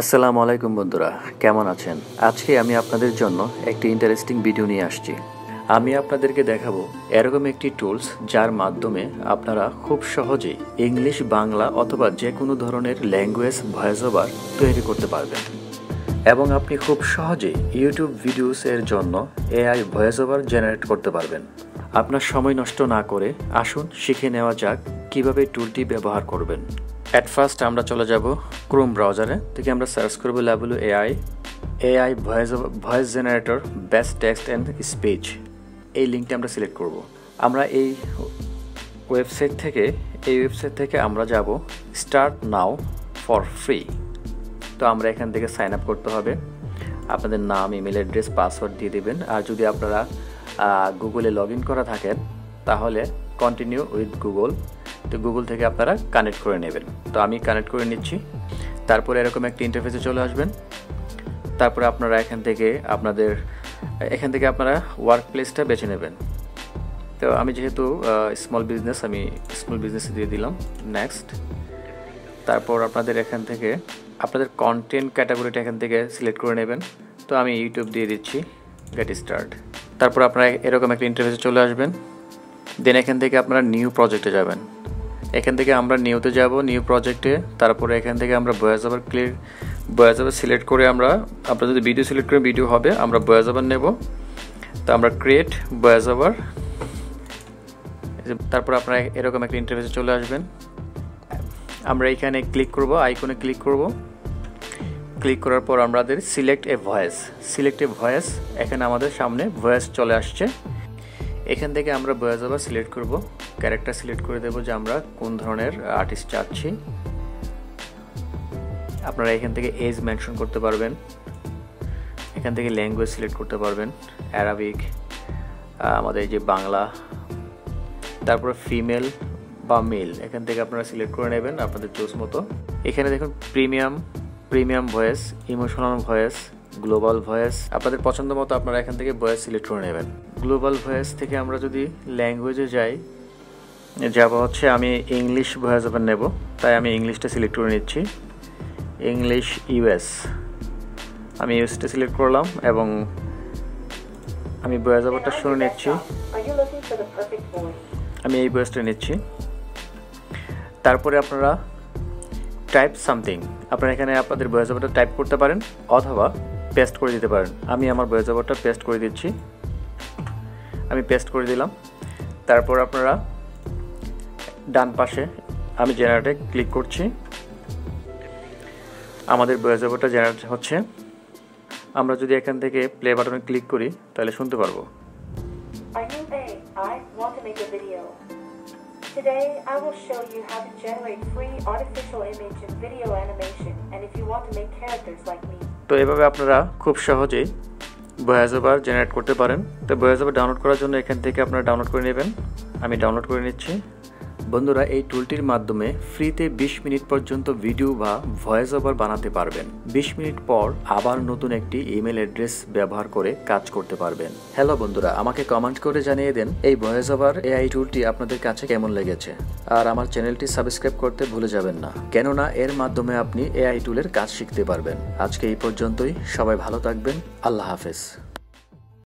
আসসালামু আলাইকুম বন্ধুরা, কেমন আছেন? আজকে আমি আপনাদের জন্য একটি ইন্টারেস্টিং ভিডিও নিয়ে আসছি। আমি আপনাদেরকে দেখাবো এরকম একটি টুলস যার মাধ্যমে আপনারা খুব সহজেই ইংলিশ, বাংলা অথবা যে কোনো ধরনের ল্যাঙ্গুয়েজ ভয়েস ওভার তৈরি করতে পারবেন এবং আপনি খুব সহজেই ইউটিউব ভিডিওস এর জন্য এআই ভয়েস ওভার জেনারেট করতে পারবেন। আপনার সময় নষ্ট না করে আসুন শিখে নেওয়া যাক কিভাবে টুলটি ব্যবহার করবেন। এট ফার্স্ট আমরা চলে যাব ক্রোম ব্রাউজারে, থেকে আমরা সার্চ করব AI voice generator best text and speech. এই লিঙ্কটা আমরা সিলেক্ট করব। আমরা এই ওয়েবসাইট থেকে আমরা যাব স্টার্ট নাও ফর ফ্রি। তো আমরা এখান থেকে সাইন আপ করতে হবে। আপনাদের নাম, ইমেল অ্যাড্রেস, পাসওয়ার্ড দিয়ে দেবেন। আর যদি আপনারা গুগলে লগ ইন করা থাকেন তাহলে কন্টিনিউ উইথ গুগল, তো গুগল থেকে আপনারা কানেক্ট করে নেবেন। তো আমি কানেক্ট করে নিচ্ছি। তারপরে এরকম একটা ইন্টারফেসে চলে আসবেন। তারপরে আপনারা এখান থেকে আপনারা ওয়ার্ক প্লেসটা বেছে নেবেন। তো আমি যেহেতু স্মল বিজনেস, আমি স্মল বিজনেসে দিয়ে দিলাম নেক্সট। তারপর আপনাদের এখান থেকে আপনাদের কন্টেন্ট ক্যাটাগরিটা এখান থেকে সিলেক্ট করে নেবেন। তো আমি ইউটিউব দিয়ে দিচ্ছি, গেট স্টার্ট। তারপর আপনারা এরকম একটা ইন্টারফেসে চলে আসবেন। দেন এখান থেকে আপনারা নিউ প্রজেক্টে যাবেন। এখান থেকে আমরা নিউতে যাব, নিউ প্রজেক্টে। তারপরে এখান থেকে আমরা ভয়েস ওভার সিলেক্ট করে আপনারা যদি ভিডিও সিলেক্ট করে ভিডিও হবে, আমরা ভয়েস ওভার নেব। তো আমরা ক্রিয়েট ভয়েস ওভার। তারপর আপনারা এরকম একটা ইন্টারফেসে চলে আসবেন। আমরা এখানে ক্লিক করব, আইকনে ক্লিক করব। ক্লিক করার পর আমাদের সিলেক্ট এ ভয়েস, এখানে আমাদের সামনে ভয়েস চলে আসছে। এখান থেকে আমরা ভয়েস ওভার সিলেক্ট করব, ক্যারেক্টার সিলেক্ট করে দেব যে আমরা কোন ধরনের আর্টিস্ট চাচ্ছি। আপনারা এখান থেকে এজ মেনশন করতে পারবেন। এখান থেকে ল্যাঙ্গুয়েজ সিলেক্ট করতে পারবেন, অ্যারাবিক, আমাদের এই যে বাংলা। তারপরে ফিমেল বা মেল, এখান থেকে আপনারা সিলেক্ট করে নেবেন আপনাদের চয়েস মতো। এখানে দেখুন premium voice, emotional voice, global voice, আপনাদের পছন্দ মতো আপনারা এখান থেকে ভয়েস সিলেক্ট করে নেবেন। গ্লোবাল ভয়েস থেকে আমরা যদি ল্যাঙ্গুয়েজে যাব হচ্ছে আমি ইংলিশ ভয়েস ওভার নেব, তাই আমি ইংলিশটা সিলেক্ট করে নিচ্ছি। ইংলিশ ইউএস, আমি ইউএসটা সিলেক্ট করলাম এবং আমি ভয়েস ওভারটা শুনে নিচ্ছি। আমি এই ভয়েসটা নিচ্ছি। তারপরে আপনারা টাইপ সামথিং, আপনারা এখানে আপনাদের ভয়েস ওভারটা টাইপ করতে পারেন অথবা পেস্ট করে দিতে পারেন। আমি আমার ভয়েস ওভারটা পেস্ট করে দিচ্ছি। আমি পেস্ট করে দিলাম। তারপর আপনারা ডান পাশে আমি জেনারেটে ক্লিক করছি। আমাদের ভয়েস ওভারটা জেনারেট হচ্ছে। আমরা যদি এখান থেকে প্লে বাটনে ক্লিক করি তাহলে শুনতে পারবো। Today, I will show you how to generate free artificial image and video animation, and if you want to make characters like me. তো এভাবে আপনারা খুব সহজেই ভয়েস ওভার জেনারেট করতে পারেন। তো ভয়েস ওভার ডাউনলোড করার জন্য এখান থেকে আপনারা ডাউনলোড করে নেবেন। আমি ডাউনলোড করে নিচ্ছি। বন্ধুরা, এই টুলটির মাধ্যমে ফ্রিতে 20 মিনিট পর্যন্ত ভিডিও বা ভয়েস ওভার বানাতে পারবেন। 20 মিনিট পর আবার নতুন একটি ইমেল অ্যাড্রেস ব্যবহার করে কাজ করতে পারবেন। হ্যালো বন্ধুরা, আমাকে কমেন্ট করে জানিয়ে দেন এই ভয়েস ওভার এআই টুলটি আপনাদের কাছে কেমন লেগেছে। আর আমার চ্যানেলটি সাবস্ক্রাইব করতে ভুলে যাবেন না, কেননা এর মাধ্যমে আপনি এআই টুলের কাজ শিখতে পারবেন। আজকে এই পর্যন্তই। সবাই ভালো থাকবেন। আল্লাহ হাফেজ।